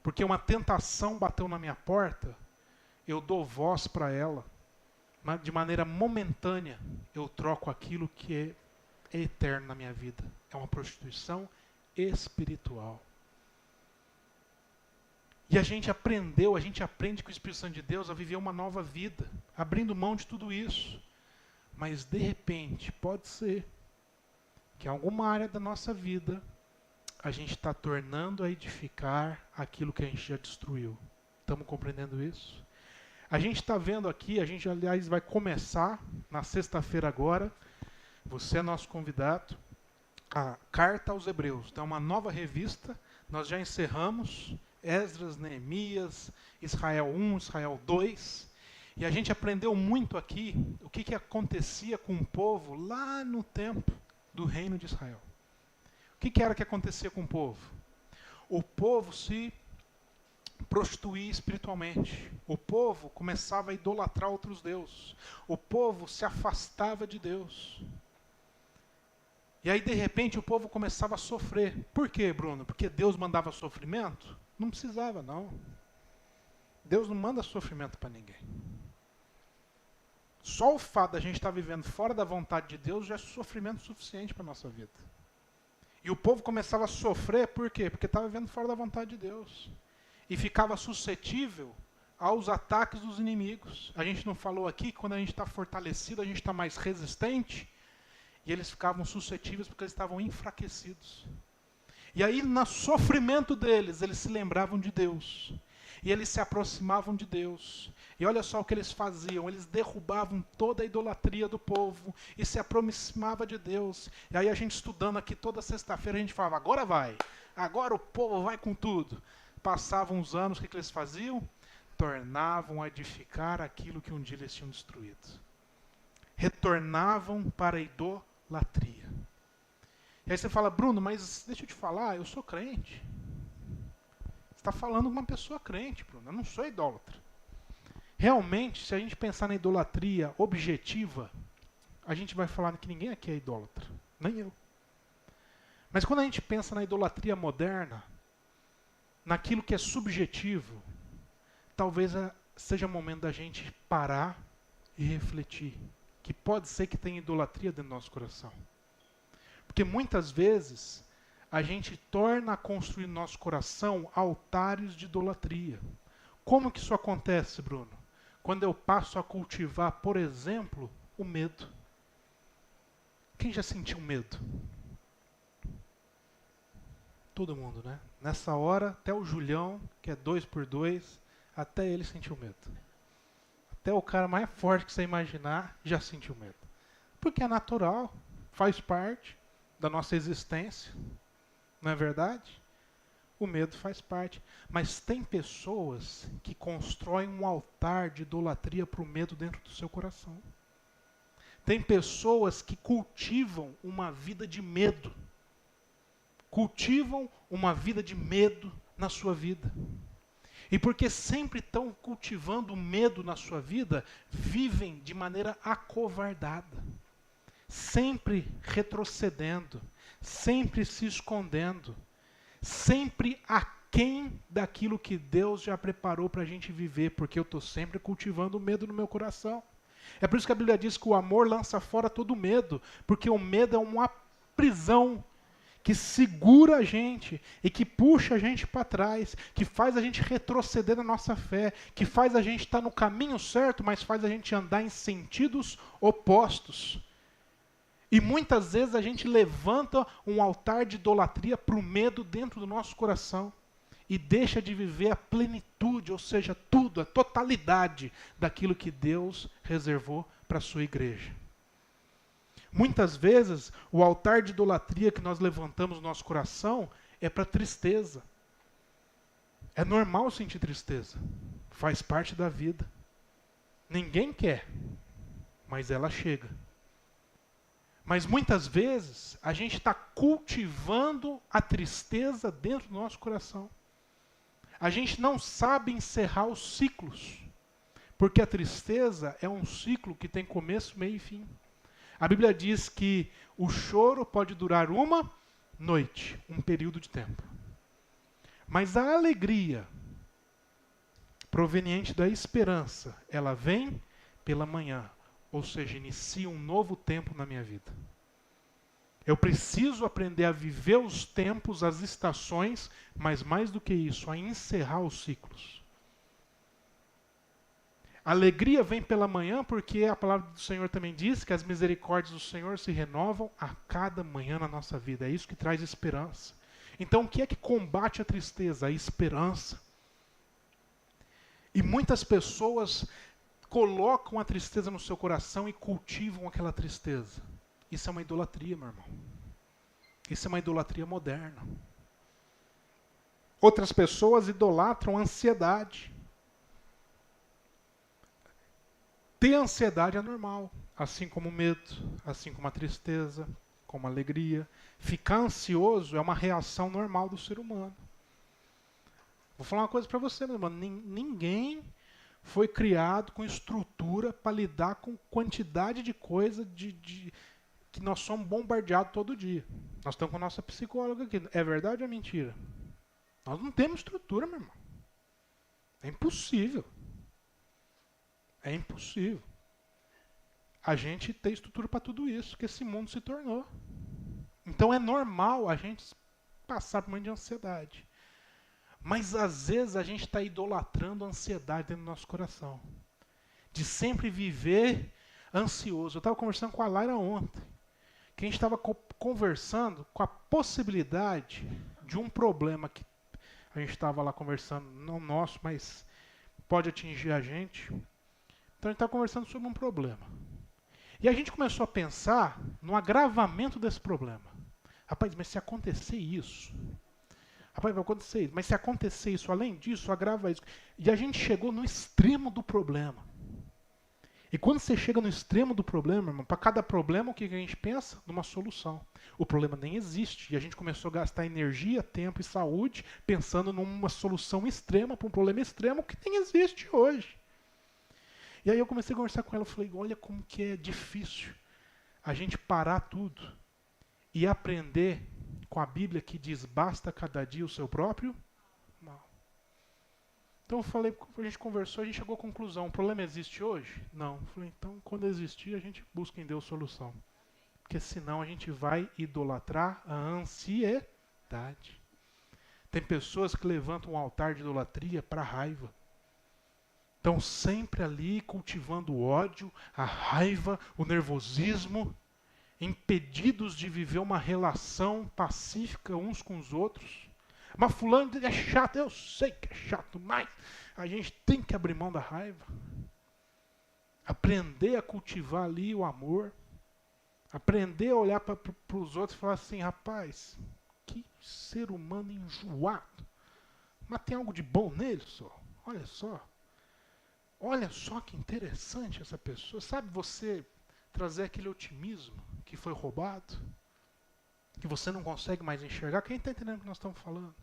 Porque uma tentação bateu na minha porta, eu dou voz para ela, mas de maneira momentânea eu troco aquilo que é eterno na minha vida. É uma prostituição espiritual. E a gente aprende com o Espírito Santo de Deus a viver uma nova vida, abrindo mão de tudo isso. Mas de repente, pode ser que em alguma área da nossa vida a gente está tornando a edificar aquilo que a gente já destruiu. Estamos compreendendo isso? A gente está vendo aqui, a gente aliás vai começar na sexta-feira agora, você é nosso convidado, a Carta aos Hebreus. Então, uma nova revista, nós já encerramos Esdras, Neemias, Israel 1, Israel 2, e a gente aprendeu muito aqui o que acontecia com o povo lá no tempo do reino de Israel. O que era que acontecia com o povo? O povo se prostituía espiritualmente. O povo começava a idolatrar outros deuses. O povo se afastava de Deus. E aí, de repente, o povo começava a sofrer. Por quê, Bruno? Porque Deus mandava sofrimento? Não precisava, não. Deus não manda sofrimento para ninguém. Só o fato da gente estar vivendo fora da vontade de Deus já é sofrimento suficiente para a nossa vida. E o povo começava a sofrer, por quê? Porque estava vivendo fora da vontade de Deus. E ficava suscetível aos ataques dos inimigos. A gente não falou aqui que quando a gente está fortalecido, a gente está mais resistente. E eles ficavam suscetíveis porque eles estavam enfraquecidos. E aí, no sofrimento deles, eles se lembravam de Deus. E eles se aproximavam de Deus. E olha só o que eles faziam. Eles derrubavam toda a idolatria do povo. E se aproximavam de Deus. E aí a gente estudando aqui toda sexta-feira, a gente falava, agora vai. Agora o povo vai com tudo. Passavam os anos, o que eles faziam? Tornavam a edificar aquilo que um dia eles tinham destruído. Retornavam para a idolatria. E aí você fala, Bruno, mas deixa eu te falar, eu sou crente. Você está falando com uma pessoa crente, Bruno, eu não sou idólatra. Realmente, se a gente pensar na idolatria objetiva, a gente vai falar que ninguém aqui é idólatra, nem eu. Mas quando a gente pensa na idolatria moderna, naquilo que é subjetivo, talvez seja o momento da gente parar e refletir. Que pode ser que tenha idolatria dentro do nosso coração. Porque muitas vezes a gente torna a construir no nosso coração altares de idolatria. Como que isso acontece, Bruno? Quando eu passo a cultivar, por exemplo, o medo. Quem já sentiu medo? Todo mundo, né? Nessa hora, até o Julião, que é 2x2, até ele sentiu medo. Até o cara mais forte que você imaginar já sentiu medo. Porque é natural, faz parte da nossa existência. Não é verdade? O medo faz parte. Mas tem pessoas que constroem um altar de idolatria para o medo dentro do seu coração. Tem pessoas que cultivam uma vida de medo. Cultivam uma vida de medo na sua vida. E porque sempre estão cultivando medo na sua vida, vivem de maneira acovardada. Sempre retrocedendo, sempre se escondendo, sempre aquém daquilo que Deus já preparou para a gente viver, porque eu estou sempre cultivando o medo no meu coração. É por isso que a Bíblia diz que o amor lança fora todo medo, porque o medo é uma prisão que segura a gente e que puxa a gente para trás, que faz a gente retroceder na nossa fé, que faz a gente estar no caminho certo, mas faz a gente andar em sentidos opostos. E muitas vezes a gente levanta um altar de idolatria para o medo dentro do nosso coração e deixa de viver a plenitude, ou seja, tudo, a totalidade daquilo que Deus reservou para a sua igreja. Muitas vezes, o altar de idolatria que nós levantamos no nosso coração é para tristeza. É normal sentir tristeza. Faz parte da vida. Ninguém quer, mas ela chega. Mas muitas vezes, a gente está cultivando a tristeza dentro do nosso coração. A gente não sabe encerrar os ciclos. Porque a tristeza é um ciclo que tem começo, meio e fim. A Bíblia diz que o choro pode durar uma noite, um período de tempo. Mas a alegria proveniente da esperança, ela vem pela manhã, ou seja, inicia um novo tempo na minha vida. Eu preciso aprender a viver os tempos, as estações, mas mais do que isso, a encerrar os ciclos. A alegria vem pela manhã porque a palavra do Senhor também diz que as misericórdias do Senhor se renovam a cada manhã na nossa vida. É isso que traz esperança. Então, o que é que combate a tristeza? A esperança. E muitas pessoas colocam a tristeza no seu coração e cultivam aquela tristeza. Isso é uma idolatria, meu irmão. Isso é uma idolatria moderna. Outras pessoas idolatram a ansiedade. Ter ansiedade é normal, assim como o medo, assim como a tristeza, como a alegria. Ficar ansioso é uma reação normal do ser humano. Vou falar uma coisa para você, meu irmão. Ninguém foi criado com estrutura para lidar com quantidade de coisa que nós somos bombardeados todo dia. Nós estamos com a nossa psicóloga aqui. É verdade ou é mentira? Nós não temos estrutura, meu irmão. É impossível. É impossível. A gente ter estrutura para tudo isso que esse mundo se tornou. Então é normal a gente passar por um momento de ansiedade. Mas às vezes a gente está idolatrando a ansiedade dentro do nosso coração. De sempre viver ansioso. Eu estava conversando com a Laira ontem. Que a gente estava conversando com a possibilidade de um problema que a gente estava lá conversando, não nosso, mas pode atingir a gente. Então a gente está conversando sobre um problema. E a gente começou a pensar no agravamento desse problema. Rapaz, mas se acontecer isso... Rapaz, vai acontecer isso. Mas se acontecer isso, além disso, agrava isso. E a gente chegou no extremo do problema. E quando você chega no extremo do problema, irmão, para cada problema, o que a gente pensa? Numa solução. O problema nem existe. E a gente começou a gastar energia, tempo e saúde pensando numa solução extrema para um problema extremo que nem existe hoje. E aí eu comecei a conversar com ela, eu falei, olha como que é difícil a gente parar tudo e aprender com a Bíblia que diz, basta cada dia o seu próprio mal. Então eu falei, a gente conversou, a gente chegou à conclusão, o problema existe hoje? Não. Eu falei, então quando existir a gente busca em Deus solução. Porque senão a gente vai idolatrar a ansiedade. Tem pessoas que levantam um altar de idolatria para raiva. Estão sempre ali cultivando o ódio, a raiva, o nervosismo, impedidos de viver uma relação pacífica uns com os outros. Mas fulano é chato, eu sei que é chato, mas a gente tem que abrir mão da raiva. Aprender a cultivar ali o amor. Aprender a olhar para os outros e falar assim, rapaz, que ser humano enjoado. Mas tem algo de bom nele só. Olha só. Olha só que interessante essa pessoa. Sabe você trazer aquele otimismo que foi roubado? Que você não consegue mais enxergar? Quem está entendendo o que nós estamos falando?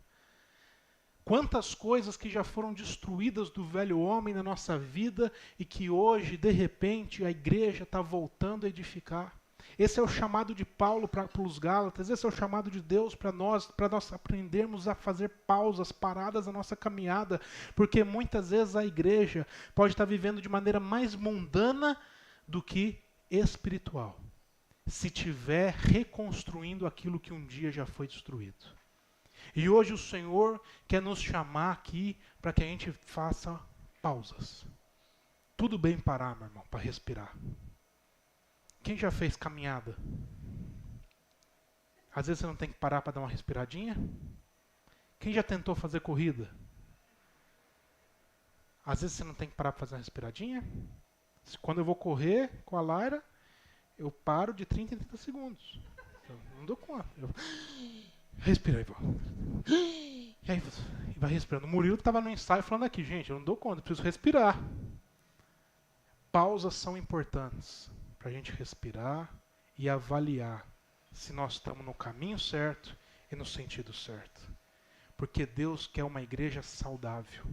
Quantas coisas que já foram destruídas do velho homem na nossa vida e que hoje, de repente, a igreja está voltando a edificar. Esse é o chamado de Paulo para os Gálatas, esse é o chamado de Deus para nós aprendermos a fazer pausas, paradas na nossa caminhada, porque muitas vezes a igreja pode estar vivendo de maneira mais mundana do que espiritual, se estiver reconstruindo aquilo que um dia já foi destruído. E hoje o Senhor quer nos chamar aqui para que a gente faça pausas. Tudo bem parar, meu irmão, para respirar. Quem já fez caminhada? Às vezes você não tem que parar para dar uma respiradinha. Quem já tentou fazer corrida? Às vezes você não tem que parar para fazer uma respiradinha. Quando eu vou correr com a Laira, eu paro de 30 em 30 segundos. Eu não dou conta. Eu respira aí, e aí vai respirando. O Murilo estava no ensaio falando aqui, gente, eu não dou conta, eu preciso respirar. Pausas são importantes para a gente respirar e avaliar se nós estamos no caminho certo e no sentido certo. Porque Deus quer uma igreja saudável.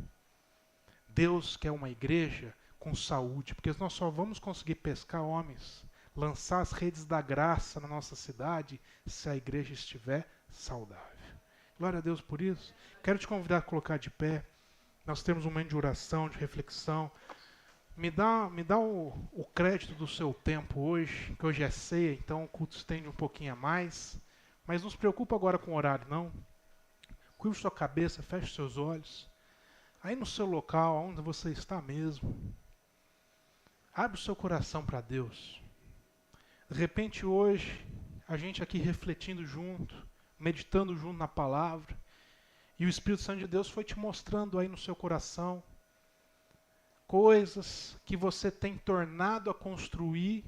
Deus quer uma igreja com saúde, porque nós só vamos conseguir pescar homens, lançar as redes da graça na nossa cidade, se a igreja estiver saudável. Glória a Deus por isso. Quero te convidar a colocar de pé. Nós temos um momento de oração, de reflexão. Me dá o crédito do seu tempo hoje, que hoje é ceia, então o culto estende um pouquinho a mais. Mas não se preocupa agora com o horário, não. Curva sua cabeça, feche seus olhos. Aí no seu local, onde você está mesmo, abre o seu coração para Deus. De repente hoje, a gente aqui refletindo junto, meditando junto na palavra, e o Espírito Santo de Deus foi te mostrando aí no seu coração coisas que você tem tornado a construir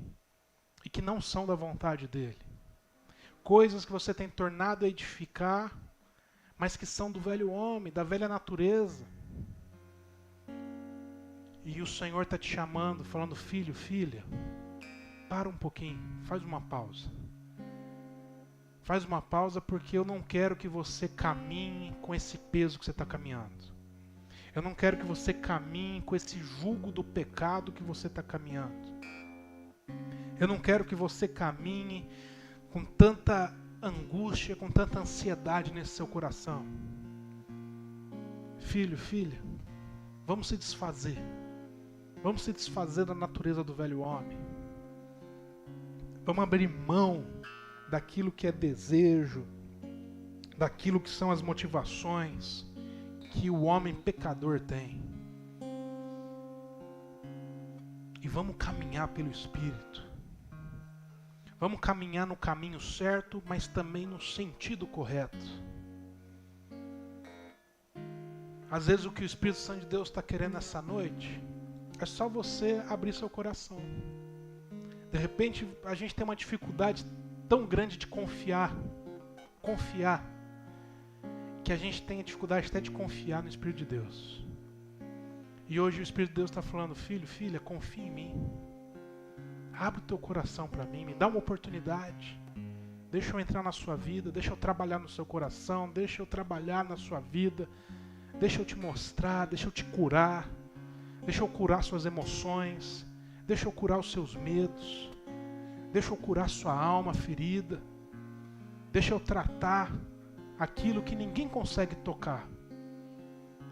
e que não são da vontade dele. Coisas que você tem tornado a edificar, mas que são do velho homem, da velha natureza. E o Senhor está te chamando, falando, filho, filha, para um pouquinho, faz uma pausa. Faz uma pausa porque eu não quero que você caminhe com esse peso que você está caminhando. Eu não quero que você caminhe com esse jugo do pecado que você está caminhando. Eu não quero que você caminhe com tanta angústia, com tanta ansiedade nesse seu coração. Filho, filha, vamos se desfazer. Vamos se desfazer da natureza do velho homem. Vamos abrir mão daquilo que é desejo, daquilo que são as motivações que o homem pecador tem. E vamos caminhar pelo Espírito. Vamos caminhar no caminho certo, mas também no sentido correto. Às vezes o que o Espírito Santo de Deus está querendo essa noite é só você abrir seu coração. De repente a gente tem uma dificuldade tão grande de confiar, que a gente tem a dificuldade até de confiar no Espírito de Deus. E hoje o Espírito de Deus está falando, filho, filha, confia em mim. Abre o teu coração para mim, me dá uma oportunidade. Deixa eu entrar na sua vida, deixa eu trabalhar no seu coração, deixa eu trabalhar na sua vida. Deixa eu te mostrar, deixa eu te curar. Deixa eu curar suas emoções. Deixa eu curar os seus medos. Deixa eu curar sua alma ferida. Deixa eu tratar aquilo que ninguém consegue tocar.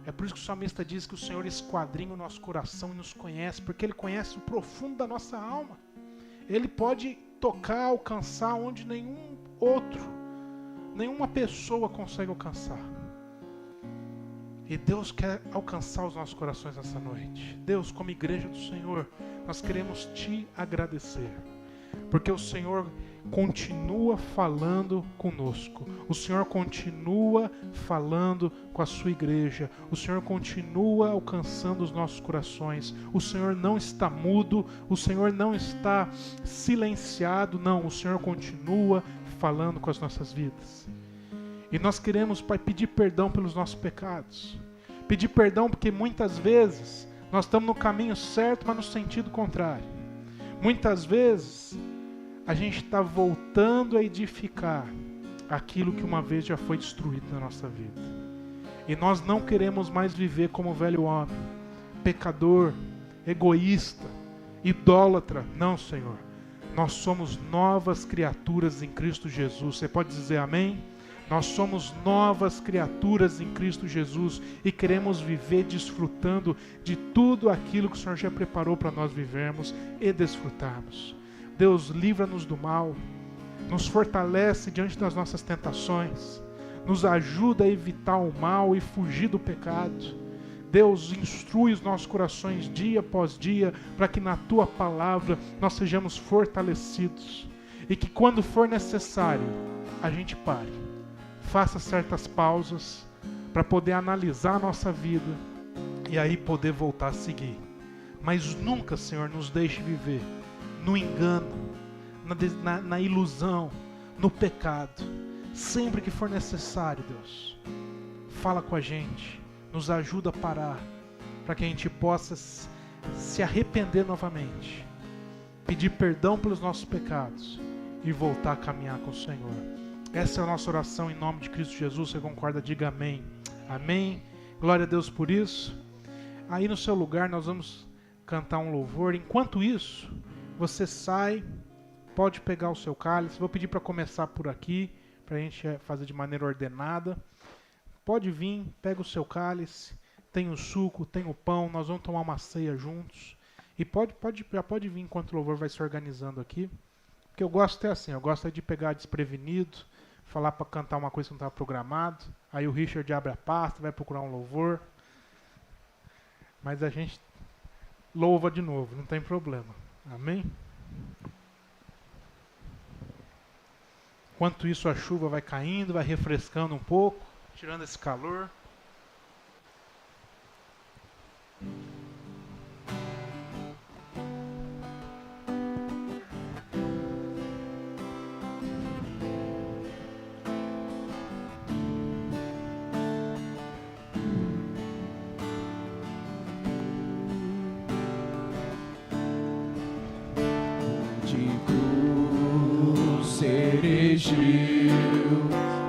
É por isso que o salmista diz que o Senhor esquadrinha o nosso coração e nos conhece, porque Ele conhece o profundo da nossa alma. Ele pode tocar, alcançar onde nenhuma pessoa consegue alcançar. E Deus quer alcançar os nossos corações nessa noite. Deus, como igreja do Senhor, nós queremos te agradecer, porque o Senhor continua falando conosco. O Senhor continua falando com a sua igreja. O Senhor continua alcançando os nossos corações. O Senhor não está mudo. O Senhor não está silenciado. Não, o Senhor continua falando com as nossas vidas. E nós queremos, Pai, pedir perdão pelos nossos pecados. Pedir perdão porque muitas vezes nós estamos no caminho certo, mas no sentido contrário. Muitas vezes a gente está voltando a edificar aquilo que uma vez já foi destruído na nossa vida. E nós não queremos mais viver como o velho homem, pecador, egoísta, idólatra. Não, Senhor. Nós somos novas criaturas em Cristo Jesus. Você pode dizer amém? Nós somos novas criaturas em Cristo Jesus e queremos viver desfrutando de tudo aquilo que o Senhor já preparou para nós vivermos e desfrutarmos. Deus, livra-nos do mal, nos fortalece diante das nossas tentações, nos ajuda a evitar o mal e fugir do pecado. Deus, instrui os nossos corações dia após dia, para que na Tua palavra nós sejamos fortalecidos. E que quando for necessário, a gente pare, faça certas pausas, para poder analisar a nossa vida, e aí poder voltar a seguir. Mas nunca, Senhor, nos deixe viver no engano, na ilusão, no pecado. Sempre que for necessário, Deus, fala com a gente, nos ajuda a parar, para que a gente possa se arrepender novamente, pedir perdão pelos nossos pecados e voltar a caminhar com o Senhor. Essa é a nossa oração em nome de Cristo Jesus. Você concorda? Diga amém. Amém. Glória a Deus por isso. Aí no seu lugar nós vamos cantar um louvor. Enquanto isso, você sai, pode pegar o seu cálice. Vou pedir para começar por aqui, para a gente fazer de maneira ordenada. Pode vir, pega o seu cálice, tem o suco, tem o pão, nós vamos tomar uma ceia juntos. E já pode vir enquanto o louvor vai se organizando aqui. Porque eu gosto é assim, eu gosto de pegar desprevenido, falar para cantar uma coisa que não estava programado. Aí o Richard abre a pasta, vai procurar um louvor. Mas a gente louva de novo, não tem problema. Amém? Enquanto isso a chuva vai caindo, vai refrescando um pouco, tirando esse calor.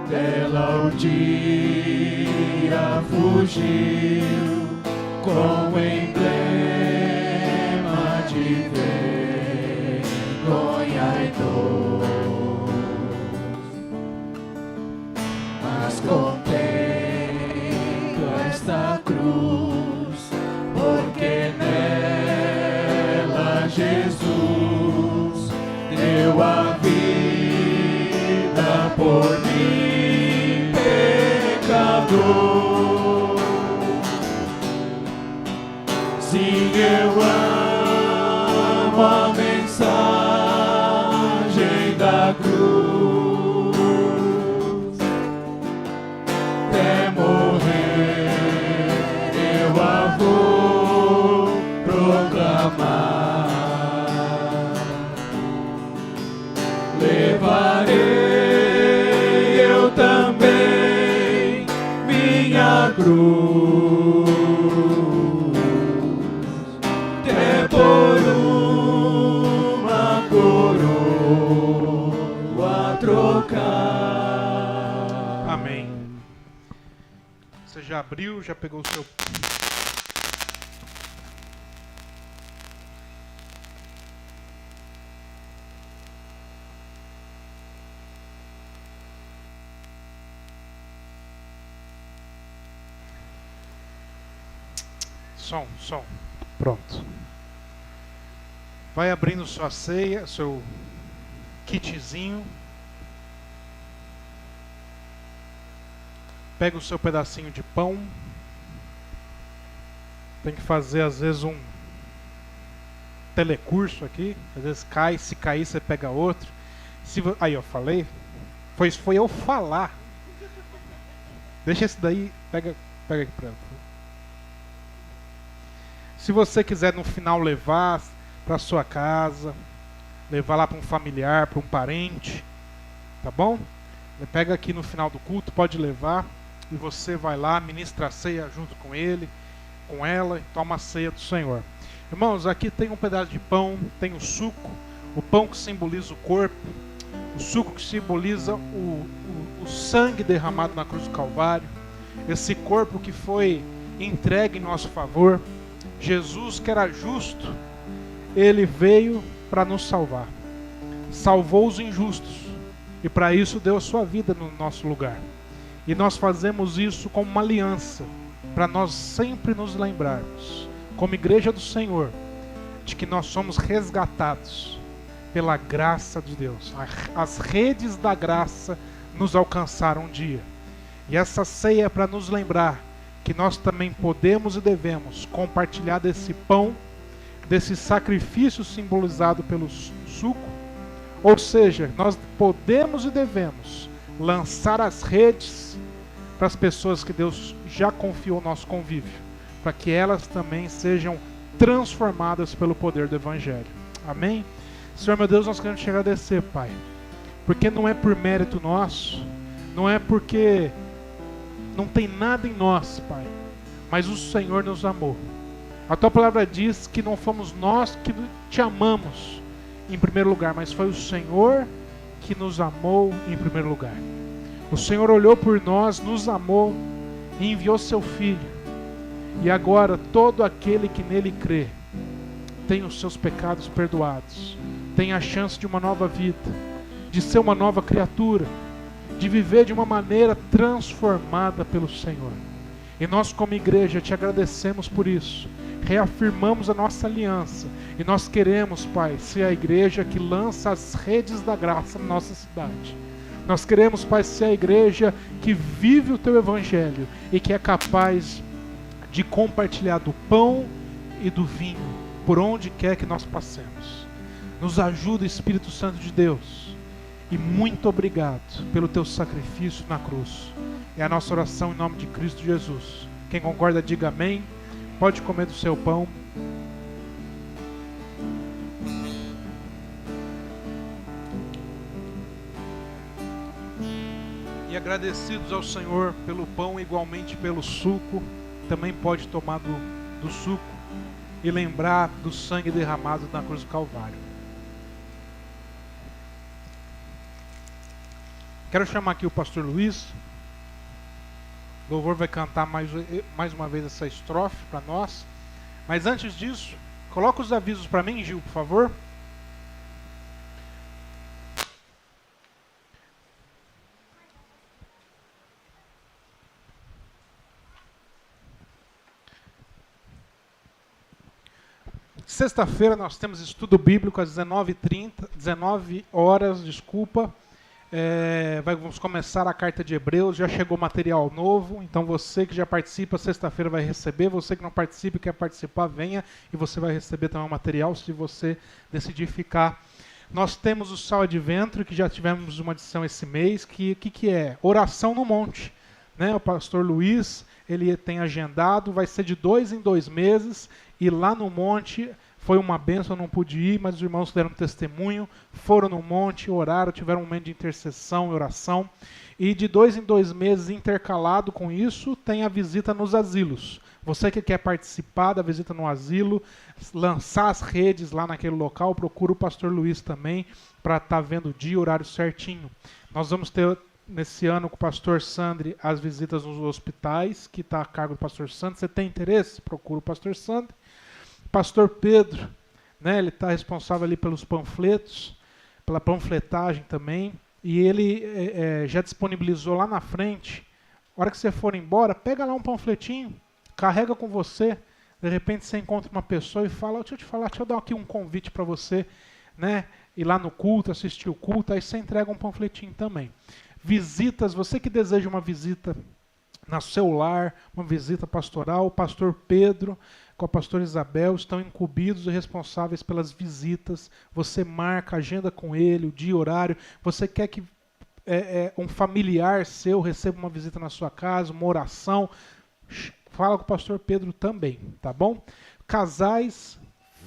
Dela o dia fugiu como emblema de vergonha e dor, mas contemplo esta cruz, porque nela Jesus deu a vida por mim, pecador. Sim, eu amo a mensagem da cruz. Até morrer eu a vou proclamar. Levarei eu também minha cruz, até por uma coroa trocar. Amém. Você já abriu, já pegou o seu... Som. Pronto. Vai abrindo sua ceia, seu kitzinho. Pega o seu pedacinho de pão. Tem que fazer às vezes um telecurso aqui. Às vezes cai, se cair você pega outro. Aí eu falei. Foi eu falar. Deixa esse daí, pega aqui pra ela. Se você quiser no final levar para sua casa, levar lá para um familiar, para um parente, tá bom? Pega aqui no final do culto, pode levar, e você vai lá, ministra a ceia junto com ele, com ela, e toma a ceia do Senhor. Irmãos, aqui tem um pedaço de pão, tem o suco, o pão que simboliza o corpo, o suco que simboliza o sangue derramado na cruz do Calvário, esse corpo que foi entregue em nosso favor. Jesus, que era justo, ele veio para nos salvar. Salvou os injustos e para isso deu a sua vida no nosso lugar. E nós fazemos isso como uma aliança, para nós sempre nos lembrarmos, como igreja do Senhor, de que nós somos resgatados pela graça de Deus. As redes da graça nos alcançaram um dia. E essa ceia é para nos lembrar que nós também podemos e devemos compartilhar desse pão, desse sacrifício simbolizado pelo suco. Ou seja, nós podemos e devemos lançar as redes para as pessoas que Deus já confiou nosso convívio, para que elas também sejam transformadas pelo poder do Evangelho. Amém? Senhor meu Deus, nós queremos te agradecer, Pai, porque não é por mérito nosso, não é porque não tem nada em nós, Pai, mas o Senhor nos amou. A tua palavra diz que não fomos nós que te amamos em primeiro lugar, mas foi o Senhor que nos amou em primeiro lugar. O Senhor olhou por nós, nos amou e enviou seu Filho. E agora todo aquele que nele crê tem os seus pecados perdoados, tem a chance de uma nova vida, de ser uma nova criatura. de viver de uma maneira transformada pelo Senhor. E nós, como igreja, te agradecemos por isso. Reafirmamos a nossa aliança. E nós queremos, Pai, ser a igreja que lança as redes da graça na nossa cidade. Nós queremos, Pai, ser a igreja que vive o Teu Evangelho e que é capaz de compartilhar do pão e do vinho por onde quer que nós passemos. Nos ajuda, Espírito Santo de Deus. E muito obrigado pelo Teu sacrifício na cruz. É a nossa oração em nome de Cristo Jesus. Quem concorda, diga amém. Pode comer do seu pão. E agradecidos ao Senhor pelo pão, igualmente pelo suco, também pode tomar do suco e lembrar do sangue derramado na cruz do Calvário. Quero chamar aqui o pastor Luiz. O louvor vai cantar mais uma vez essa estrofe para nós. Mas antes disso, coloca os avisos para mim, Gil, por favor. Sexta-feira nós temos estudo bíblico às 19 horas, desculpa. Vamos começar a carta de Hebreus, já chegou material novo, então você que já participa, sexta-feira vai receber, você que não participa e quer participar, venha e você vai receber também o material se você decidir ficar. Nós temos o Sal Adventro, que já tivemos uma edição esse mês, que é Oração no Monte, né? O pastor Luiz, ele tem agendado, vai ser de 2 em 2 meses, e lá no monte foi uma bênção, eu não pude ir, mas os irmãos deram testemunho, foram no monte, oraram, tiveram um momento de intercessão e oração. E de 2 em 2 meses, intercalado com isso, tem a visita nos asilos. Você que quer participar da visita no asilo, lançar as redes lá naquele local, procura o pastor Luiz também, para estar vendo o dia e o horário certinho. Nós vamos ter, nesse ano, com o pastor Sandri, as visitas nos hospitais, que está a cargo do pastor Sandri. Você tem interesse? Procura o pastor Sandri. Pastor Pedro, né, ele está responsável ali pelos panfletos, pela panfletagem também, e ele já disponibilizou lá na frente. A hora que você for embora, pega lá um panfletinho, carrega com você, de repente você encontra uma pessoa e fala, deixa eu dar aqui um convite para você, né, ir lá no culto, assistir o culto, aí você entrega um panfletinho também. Visitas, você que deseja uma visita no seu lar, uma visita pastoral, o pastor Pedro com a pastora Isabel estão incumbidos e responsáveis pelas visitas. Você marca, agenda com ele, o dia e horário. Você quer que um familiar seu receba uma visita na sua casa, uma oração, fala com o pastor Pedro também, tá bom? Casais,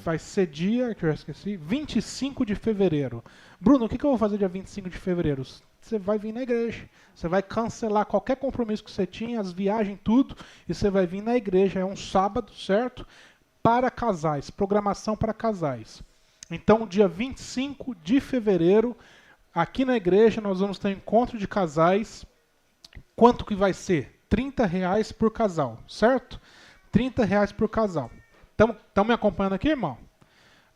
vai ser dia, que eu já esqueci, 25 de fevereiro. Bruno, o que eu vou fazer dia 25 de fevereiro? Você vai vir na igreja, você vai cancelar qualquer compromisso que você tinha, as viagens, tudo, e você vai vir na igreja, é um sábado, certo? Para casais, programação para casais. Então, dia 25 de fevereiro, aqui na igreja, nós vamos ter um encontro de casais. Quanto que vai ser? R$30 por casal, certo? R$30 por casal. Estão me acompanhando aqui, irmão?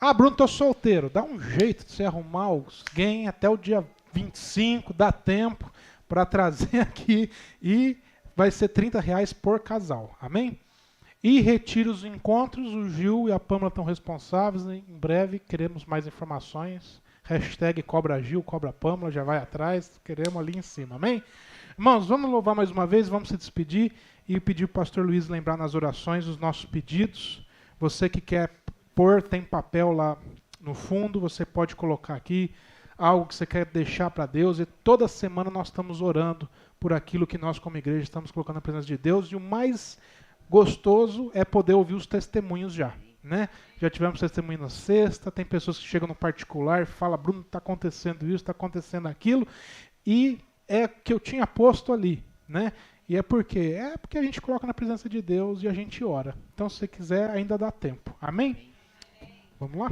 Ah, Bruno, estou solteiro. Dá um jeito de você arrumar alguém até o dia 25, dá tempo para trazer aqui e vai ser R$30 por casal, amém? E retire os encontros, o Gil e a Pâmela estão responsáveis, em breve queremos mais informações, #CobraGil, CobraPâmela, já vai atrás, queremos ali em cima, amém? Irmãos, vamos louvar mais uma vez, vamos se despedir e pedir para o pastor Luiz lembrar nas orações os nossos pedidos. Você que quer pôr, tem papel lá no fundo, você pode colocar aqui, algo que você quer deixar para Deus, e toda semana nós estamos orando por aquilo que nós como igreja estamos colocando na presença de Deus, e o mais gostoso é poder ouvir os testemunhos já, né? Já tivemos testemunho na sexta, tem pessoas que chegam no particular e falam, Bruno, está acontecendo isso, está acontecendo aquilo, e é que eu tinha posto ali, né? E é por quê? É porque a gente coloca na presença de Deus e a gente ora. Então, se você quiser, ainda dá tempo. Amém? Vamos lá?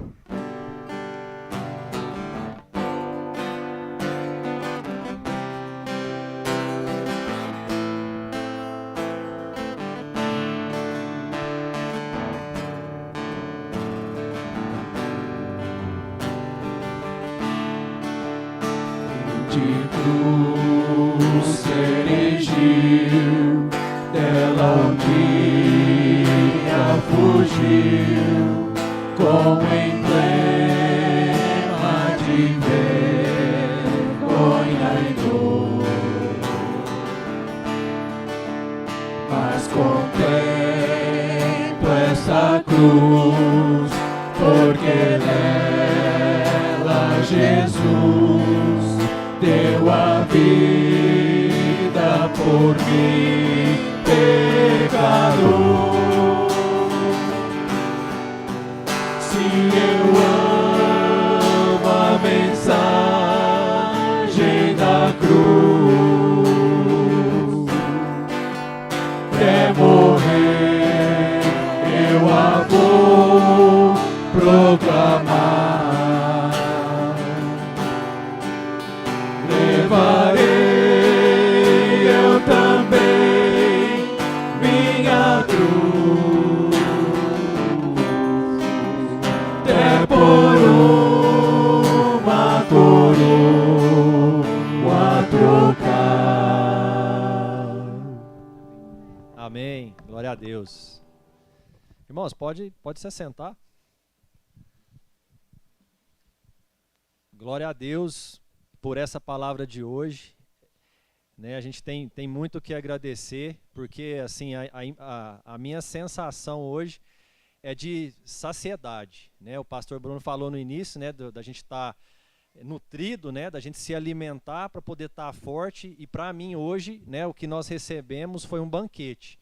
De cruz. se erigiu, dela um dia fugiu, como emblema de vergonha e dor. Mas contemplo essa cruz, porque nela Jesus deu a vida por mim, pecador. Se eu amo a mensagem da cruz, até morrer eu a vou proclamar. Levarei eu também minha cruz, até por uma coroa trocar. Amém. Glória a Deus. Irmãos, pode se assentar. Glória a Deus por essa palavra de hoje, né? A gente tem muito o que agradecer, porque assim, a minha sensação hoje é de saciedade, né? O pastor Bruno falou no início, né, da gente estar nutrido, né, da gente se alimentar para poder estar forte, e para mim hoje, né, o que nós recebemos foi um banquete,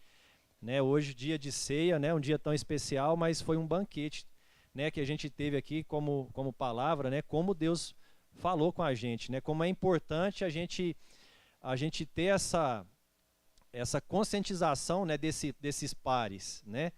né? Hoje, dia de ceia, né, um dia tão especial, mas foi um banquete, né, que a gente teve aqui como palavra, né, como Deus falou com a gente, né? Como é importante a gente ter essa conscientização, né, desses pares, né?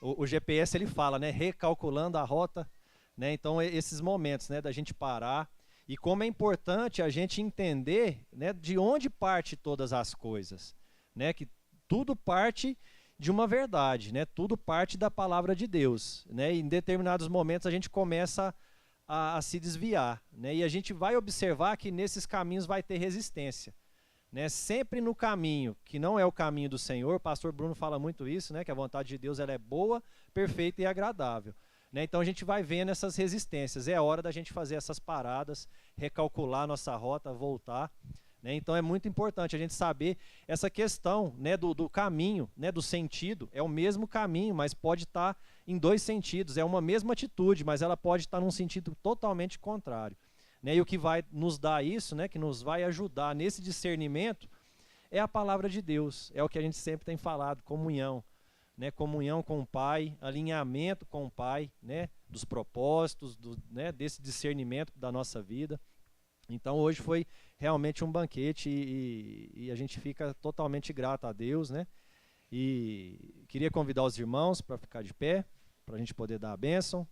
O GPS ele fala, né, recalculando a rota, né? Então esses momentos, né, da gente parar, e como é importante a gente entender, né, de onde parte todas as coisas, né? Que tudo parte de uma verdade, né? Tudo parte da palavra de Deus, né? E em determinados momentos a gente começa a se desviar, né? E a gente vai observar que nesses caminhos vai ter resistência, né? Sempre no caminho que não é o caminho do Senhor, o pastor Bruno fala muito isso, né? Que a vontade de Deus ela é boa, perfeita e agradável, né? Então a gente vai vendo essas resistências, é hora da gente fazer essas paradas, recalcular nossa rota, voltar, né? Então é muito importante a gente saber essa questão, né, do caminho, né, do sentido. É o mesmo caminho, mas pode estar em dois sentidos. É uma mesma atitude, mas ela pode estar num sentido totalmente contrário, né? E o que vai nos dar isso, né, que nos vai ajudar nesse discernimento, é a palavra de Deus. É o que a gente sempre tem falado, comunhão, né? Comunhão com o Pai, alinhamento com o Pai, né, dos propósitos, né, desse discernimento da nossa vida. Então hoje foi realmente um banquete, e a gente fica totalmente grato a Deus, né? E queria convidar os irmãos para ficar de pé, para a gente poder dar a bênção.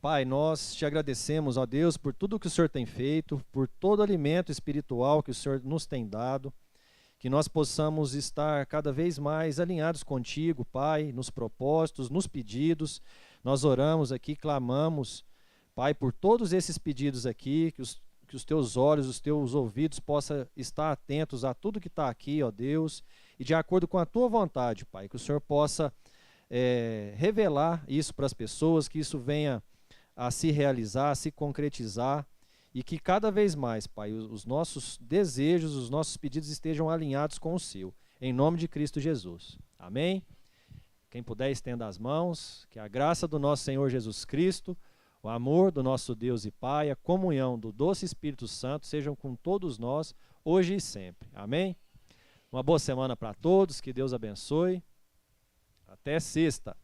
Pai, nós te agradecemos, ó Deus, por tudo que o Senhor tem feito, por todo o alimento espiritual que o Senhor nos tem dado, que nós possamos estar cada vez mais alinhados contigo, Pai, nos propósitos, nos pedidos. Nós oramos aqui, clamamos, Pai, por todos esses pedidos aqui, que os teus olhos, os teus ouvidos possam estar atentos a tudo que está aqui, ó Deus, e de acordo com a tua vontade, Pai, que o Senhor possa revelar isso para as pessoas, que isso venha a se realizar, a se concretizar, e que cada vez mais, Pai, os nossos desejos, os nossos pedidos estejam alinhados com o seu, em nome de Cristo Jesus. Amém? Quem puder, estenda as mãos, que a graça do nosso Senhor Jesus Cristo, o amor do nosso Deus e Pai, a comunhão do doce Espírito Santo sejam com todos nós, hoje e sempre. Amém? Uma boa semana para todos, que Deus abençoe. Até sexta.